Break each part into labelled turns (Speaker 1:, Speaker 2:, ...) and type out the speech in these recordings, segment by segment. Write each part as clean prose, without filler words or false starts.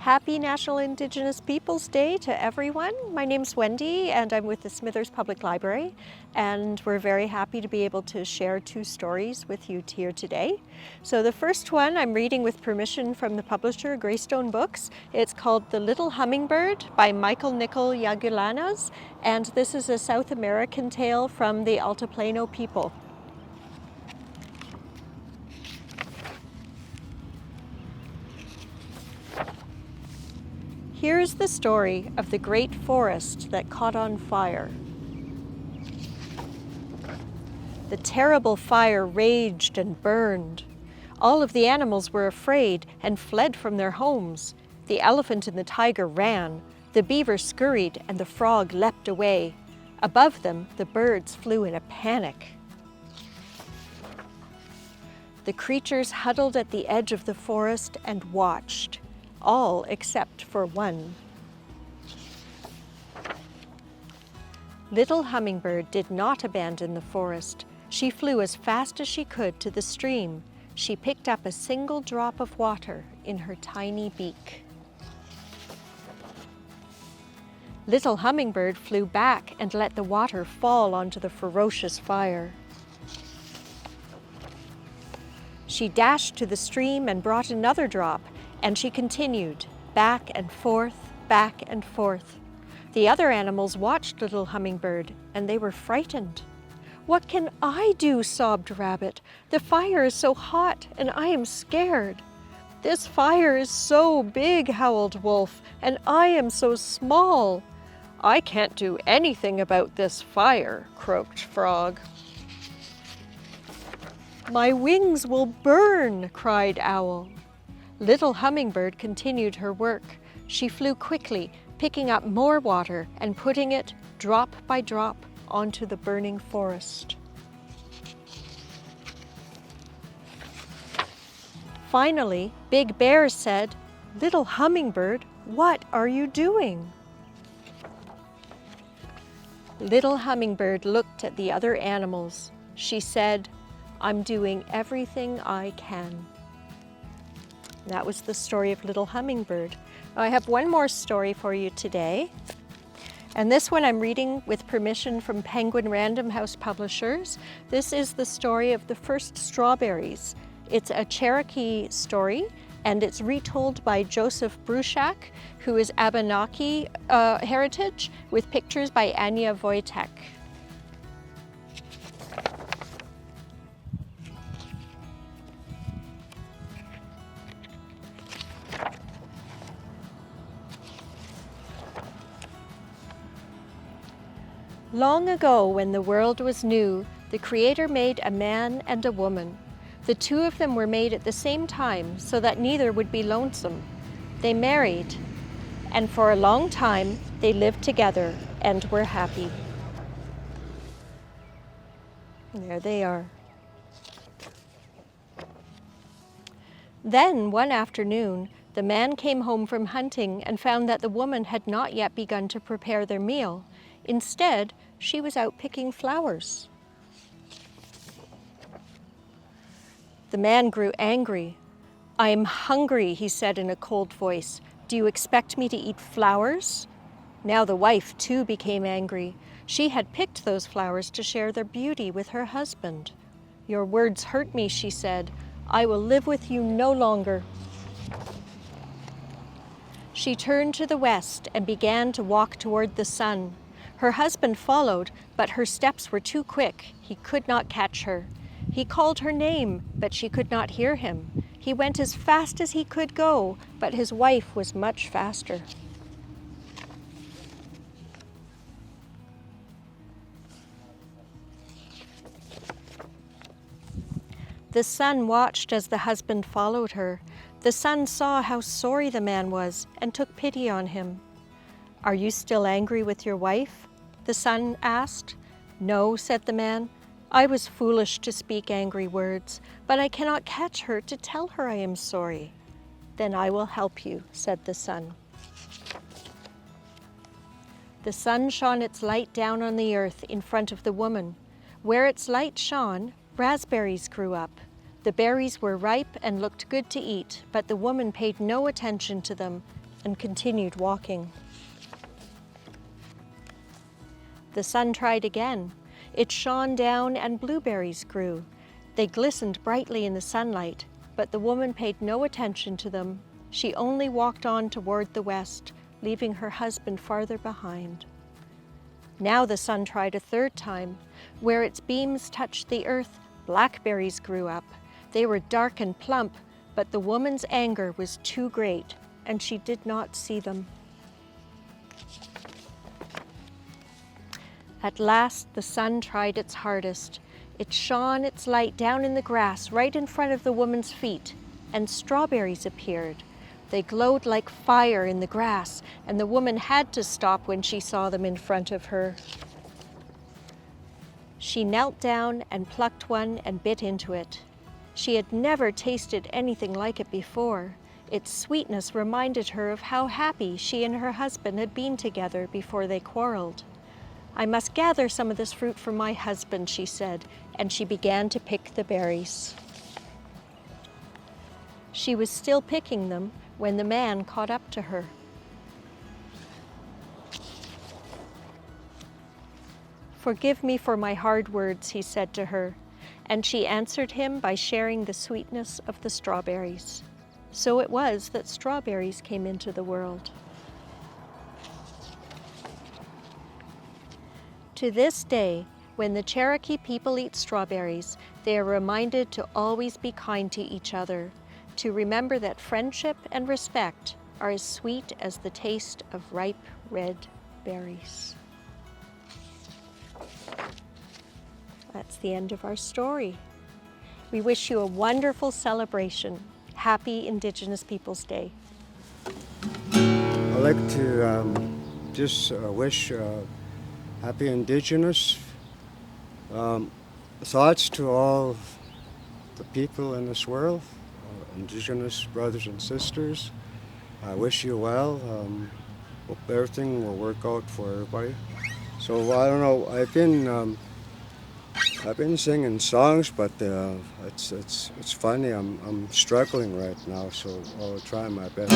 Speaker 1: Happy National Indigenous Peoples Day to everyone. My name's Wendy and I'm with the Smithers Public Library, and we're very happy to be able to share two stories with you here today. So the first one I'm reading with permission from the publisher Greystone Books. It's called The Little Hummingbird by Michael Nicol Yagulanas, and this is a South American tale from the Altiplano people. Here's the story of the great forest that caught on fire. The terrible fire raged and burned. All of the animals were afraid and fled from their homes. The elephant and the tiger ran, the beaver scurried, and the frog leapt away. Above them, the birds flew in a panic. The creatures huddled at the edge of the forest and watched. All except for one. Little Hummingbird did not abandon the forest. She flew as fast as she could to the stream. She picked up a single drop of water in her tiny beak. Little Hummingbird flew back and let the water fall onto the ferocious fire. She dashed to the stream and brought another drop, and she continued, back and forth, back and forth. The other animals watched Little Hummingbird, and they were frightened. "What can I do?" sobbed Rabbit. "The fire is so hot, and I am scared." "This fire is so big," howled Wolf, "and I am so small." "I can't do anything about this fire," croaked Frog. "My wings will burn," cried Owl. Little Hummingbird continued her work. She flew quickly, picking up more water and putting it, drop by drop, onto the burning forest. Finally, Big Bear said, "Little Hummingbird, what are you doing?" Little Hummingbird looked at the other animals. She said, "I'm doing everything I can." That was the story of Little Hummingbird. I have one more story for you today. And this one I'm reading with permission from Penguin Random House Publishers. This is the story of the first strawberries. It's a Cherokee story, and it's retold by Joseph Bruchak, who is Abenaki heritage, with pictures by Anya Wojtek. Long ago, when the world was new, the Creator made a man and a woman. The two of them were made at the same time so that neither would be lonesome. They married, and for a long time they lived together and were happy. There they are. Then, one afternoon, the man came home from hunting and found that the woman had not yet begun to prepare their meal. Instead, she was out picking flowers. The man grew angry. "I'm hungry," he said in a cold voice. "Do you expect me to eat flowers?" Now the wife too became angry. She had picked those flowers to share their beauty with her husband. "Your words hurt me," she said. "I will live with you no longer." She turned to the west and began to walk toward the sun. Her husband followed, but her steps were too quick. He could not catch her. He called her name, but she could not hear him. He went as fast as he could go, but his wife was much faster. The sun watched as the husband followed her. The sun saw how sorry the man was and took pity on him. "Are you still angry with your wife?" the sun asked. "No," said the man. "I was foolish to speak angry words, but I cannot catch her to tell her I am sorry." "Then I will help you," said the sun. The sun shone its light down on the earth in front of the woman. Where its light shone, raspberries grew up. The berries were ripe and looked good to eat, but the woman paid no attention to them. and continued walking. The sun tried again. It shone down and blueberries grew. They glistened brightly in the sunlight, but the woman paid no attention to them. She only walked on toward the west, leaving her husband farther behind. Now the sun tried a third time. Where its beams touched the earth, blackberries grew up. They were dark and plump, but the woman's anger was too great, and she did not see them. At last the sun tried its hardest. It shone its light down in the grass right in front of the woman's feet, and strawberries appeared. They glowed like fire in the grass, and the woman had to stop when she saw them in front of her. She knelt down and plucked one and bit into it. She had never tasted anything like it before. Its sweetness reminded her of how happy she and her husband had been together before they quarreled. "I must gather some of this fruit for my husband," she said, and she began to pick the berries. She was still picking them when the man caught up to her. "Forgive me for my hard words," he said to her, and she answered him by sharing the sweetness of the strawberries. So it was that strawberries came into the world. To this day, when the Cherokee people eat strawberries, they are reminded to always be kind to each other, to remember that friendship and respect are as sweet as the taste of ripe red berries. That's the end of our story. We wish you a wonderful celebration. Happy Indigenous Peoples Day.
Speaker 2: I'd like to just wish happy Indigenous thoughts to all the people in this world, Indigenous brothers and sisters. I wish you well. Hope everything will work out for everybody. So I don't know. I've been singing songs, but it's funny. I'm struggling right now, so I'll try my best.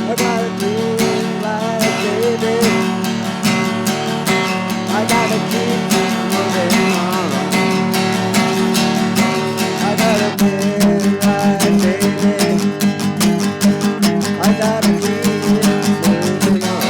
Speaker 2: I got a green light, baby. I gotta keep moving on. I got a green light, baby. I gotta keep moving on.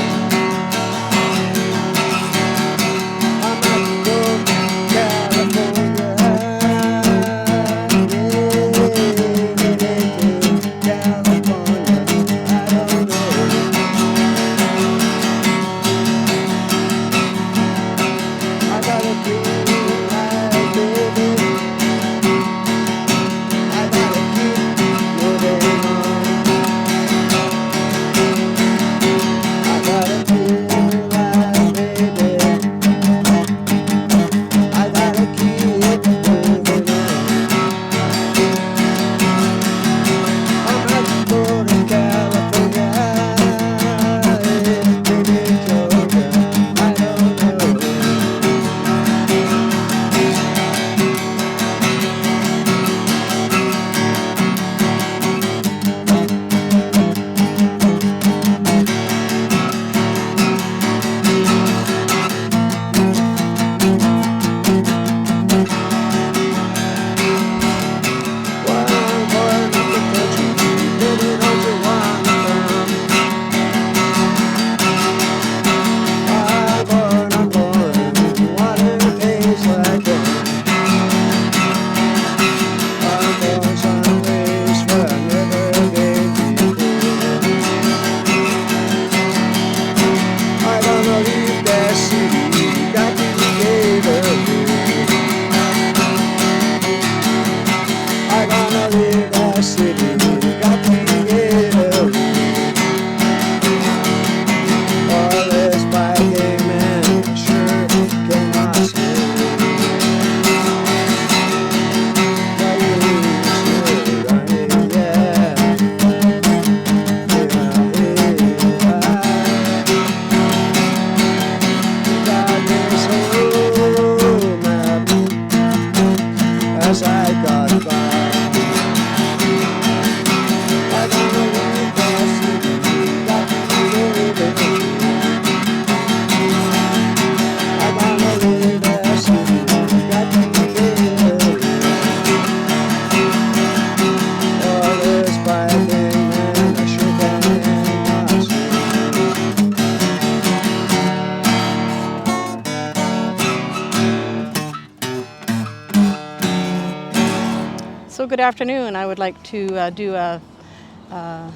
Speaker 3: So good afternoon. I would like to do an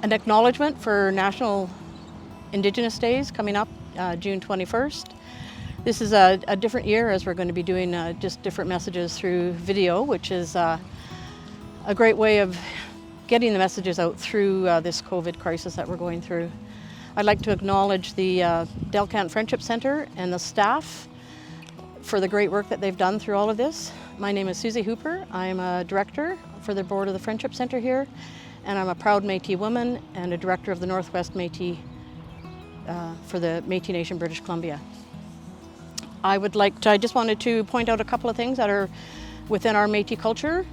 Speaker 3: acknowledgement for National Indigenous Days coming up June 21st. This is a different year as we're going to be doing just different messages through video, which is a great way of getting the messages out through this COVID crisis that we're going through. I'd like to acknowledge the Dze L K'ant Friendship Centre and the staff for the great work that they've done through all of this. My name is Susie Hooper. I'm a director for the board of the Friendship Centre here, and I'm a proud Métis woman and a director of the Northwest Métis for the Métis Nation, British Columbia. I just wanted to point out a couple of things that are within our Métis culture.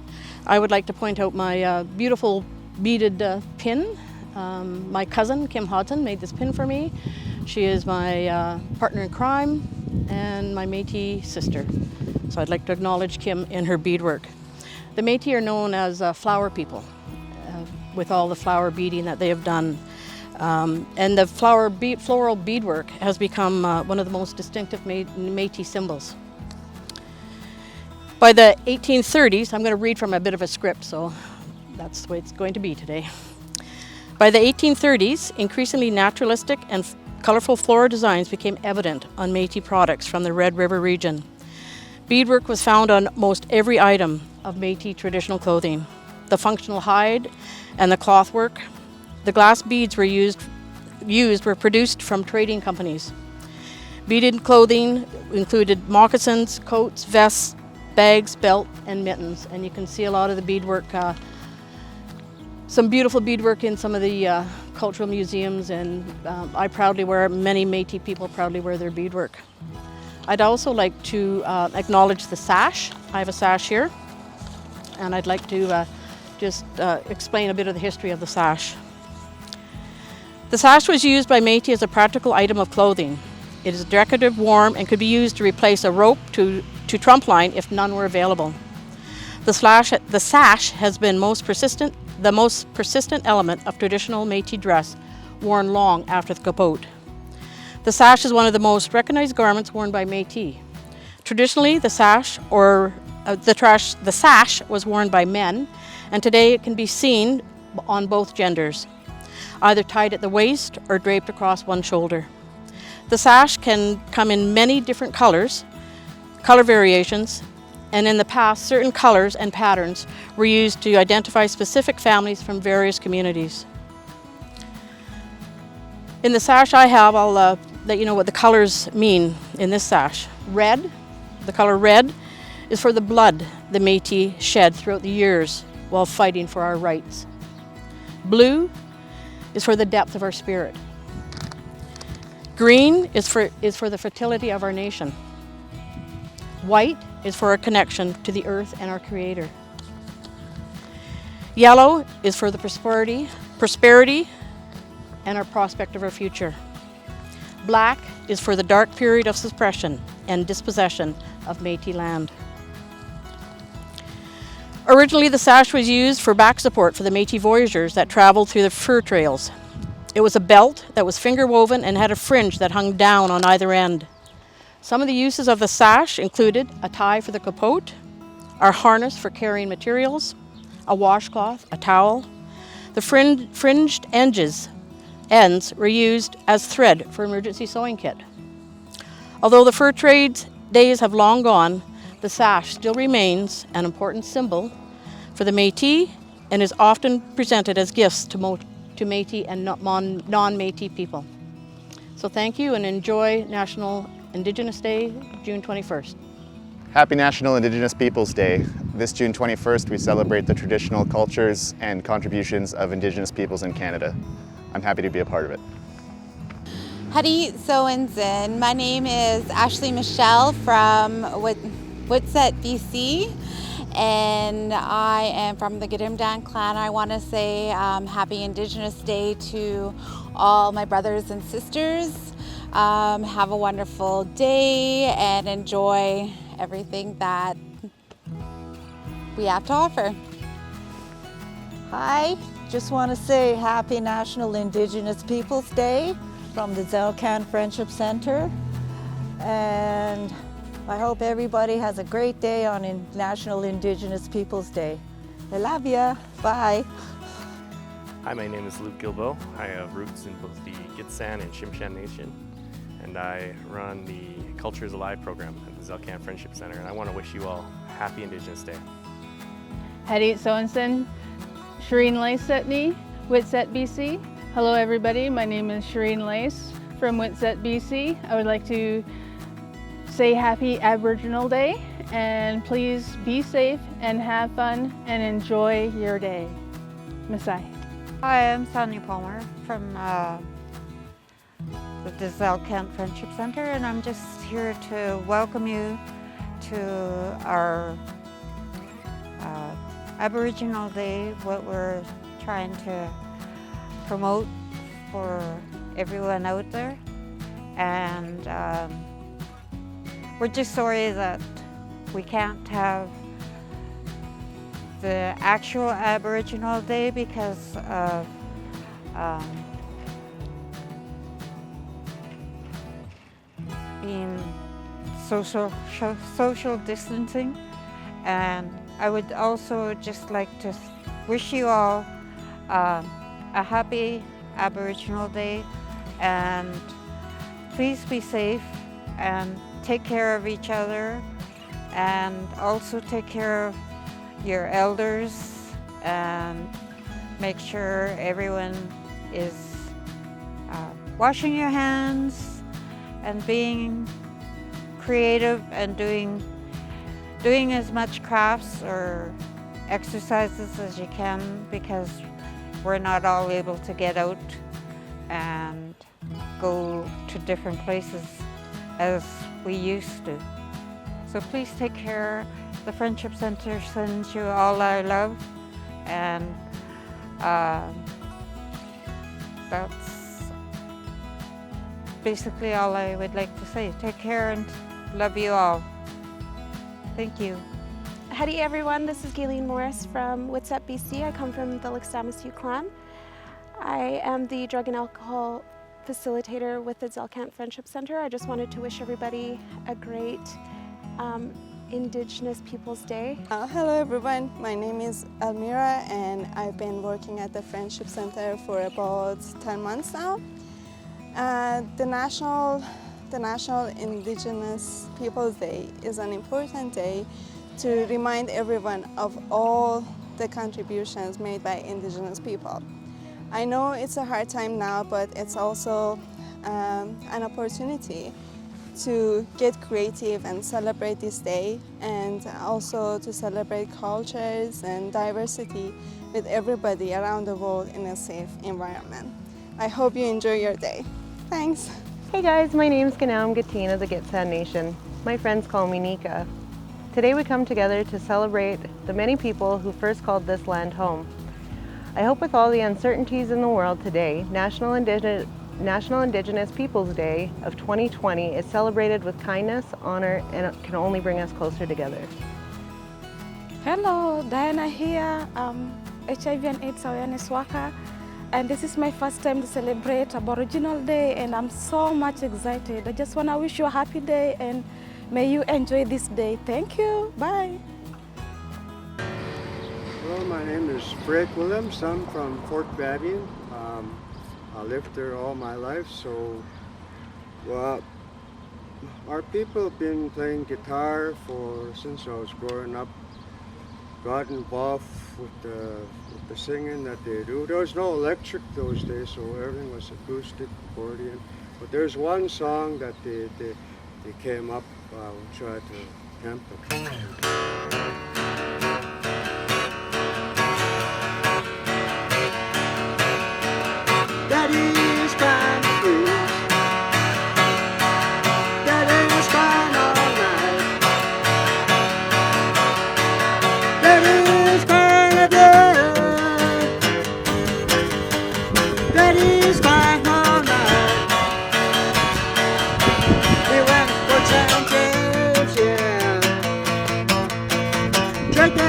Speaker 3: I would like to point out my beautiful beaded pin. My cousin, Kim Hodson, made this pin for me. She is my partner in crime and my Métis sister. So I'd like to acknowledge Kim in her beadwork. The Métis are known as flower people, with all the flower beading that they have done. And the floral beadwork has become one of the most distinctive Métis symbols. By the 1830s, I'm going to read from a bit of a script, so that's the way it's going to be today. By the 1830s, increasingly naturalistic and colorful floral designs became evident on Métis products from the Red River region. Beadwork was found on most every item of Métis traditional clothing. The functional hide and the cloth work. The glass beads were produced from trading companies. Beaded clothing included moccasins, coats, vests, bags, belt, and mittens. And you can see a lot of the beadwork, some beautiful beadwork in some of the cultural museums, and I proudly wear, many Métis people proudly wear their beadwork. I'd also like to acknowledge the sash. I have a sash here, and I'd like to just explain a bit of the history of the sash. The sash was used by Métis as a practical item of clothing. It is decorative, warm, and could be used to replace a rope to trump line if none were available. The sash has been the most persistent element of traditional Métis dress, worn long after the capote. The sash is one of the most recognized garments worn by Métis. Traditionally, the sash was worn by men, and today it can be seen on both genders, either tied at the waist or draped across one shoulder. The sash can come in many different color variations, and in the past, certain colors and patterns were used to identify specific families from various communities. In the sash I have, I'll let you know what the colors mean in this sash. Red, the color red, is for the blood the Métis shed throughout the years while fighting for our rights. Blue is for the depth of our spirit. Green is for the fertility of our nation. White is for our connection to the earth and our Creator. Yellow is for the prosperity and our prospect of our future. Black is for the dark period of suppression and dispossession of Métis land. Originally, the sash was used for back support for the Métis voyageurs that traveled through the fur trails. It was a belt that was finger woven and had a fringe that hung down on either end. Some of the uses of the sash included a tie for the capote, our harness for carrying materials, a washcloth, a towel. The fringed ends were used as thread for emergency sewing kit. Although the fur trade days have long gone, the sash still remains an important symbol for the Métis and is often presented as gifts to Métis and non-Métis people. So thank you and enjoy National Indigenous Day, June 21st.
Speaker 4: Happy National Indigenous Peoples Day. This June 21st, we celebrate the traditional cultures and contributions of Indigenous peoples in Canada. I'm happy to be a part of it.
Speaker 5: Hadi Soenzen. My name is Ashley Michelle from Woodset, BC, and I am from the Gadimdan clan. I want to say Happy Indigenous Day to all my brothers and sisters. Have a wonderful day and enjoy everything that we have to offer.
Speaker 6: Hi, just want to say Happy National Indigenous Peoples Day from the Dze L K'ant Friendship Centre, and I hope everybody has a great day on National Indigenous Peoples Day. I love ya. Bye.
Speaker 7: Hi, my name is Luke Gilbo. I have roots in both the Gitxsan and Tsimshian Nation, and I run the Cultures Alive program at the Dze L K'ant Friendship Center, and I want to wish you all happy Indigenous Day.
Speaker 8: Hetty Sorensen, Shireen Lace Setney, Whitset, BC. Hello everybody, my name is Shireen Lace from Whitset, BC. I would like to say happy Aboriginal Day, and please be safe and have fun and enjoy your day. Masai.
Speaker 9: Hi, I'm Sonia Palmer from the Dze L K'ant Friendship Center, and I'm just here to welcome you to our Aboriginal Day, what we're trying to promote for everyone out there. And we're just sorry that we can't have the actual Aboriginal Day because of being social distancing. And I would also just like to wish you all a happy Aboriginal Day, and please be safe and take care of each other, and also take care of your elders, and make sure everyone is washing your hands and being creative and doing as much crafts or exercises as you can, because we're not all able to get out and go to different places as we used to. So please take care. The Friendship Center sends you all our love, and that's basically all I would like to say. Take care and love you all. Thank you.
Speaker 10: Howdy everyone, this is Gayleen Morris from Whitset, BC. I come from the Dze clan. I am the drug and alcohol facilitator with the Dze L K'ant Friendship Center. I just wanted to wish everybody a great Indigenous Peoples Day.
Speaker 11: Hello everyone, my name is Almira, and I've been working at the Friendship Center for about 10 months now. The National Indigenous Peoples Day is an important day to remind everyone of all the contributions made by Indigenous people. I know it's a hard time now, but it's also an opportunity to get creative and celebrate this day, and also to celebrate cultures and diversity with everybody around the world in a safe environment. I hope you enjoy your day. Thanks.
Speaker 12: Hey guys, my name's Ganam Gatina of the Gitxsan Nation. My friends call me Nika. Today we come together to celebrate the many people who first called this land home. I hope with all the uncertainties in the world today, National Indigenous Peoples Day of 2020 is celebrated with kindness, honor, and it can only bring us closer together.
Speaker 13: Hello, Diana here, HIV and AIDS awareness worker, and this is my first time to celebrate Aboriginal Day, and I'm so much excited. I just want to wish you a happy day, and may you enjoy this day. Thank you. Bye.
Speaker 2: Well, my name is Fred Williams. I'm from Fort Babine. I lived there all my life, so well, our people have been playing guitar since I was growing up. Got involved with the singing that they do. There was no electric those days, so everything was acoustic, accordion. But there's one song that they came up, which I had to temper. Daddy's kind of blues. Daddy's fine all night. Daddy's kind of good. Daddy's fine all night. We went for changes, yeah. Drinking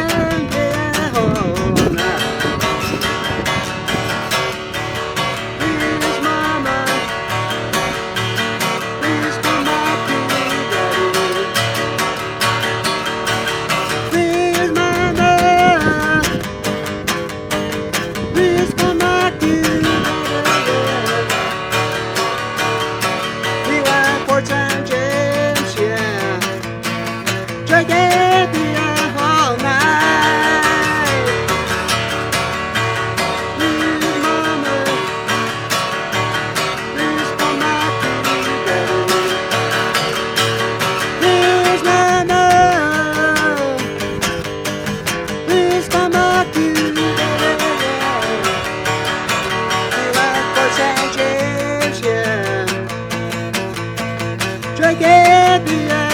Speaker 14: Dragania.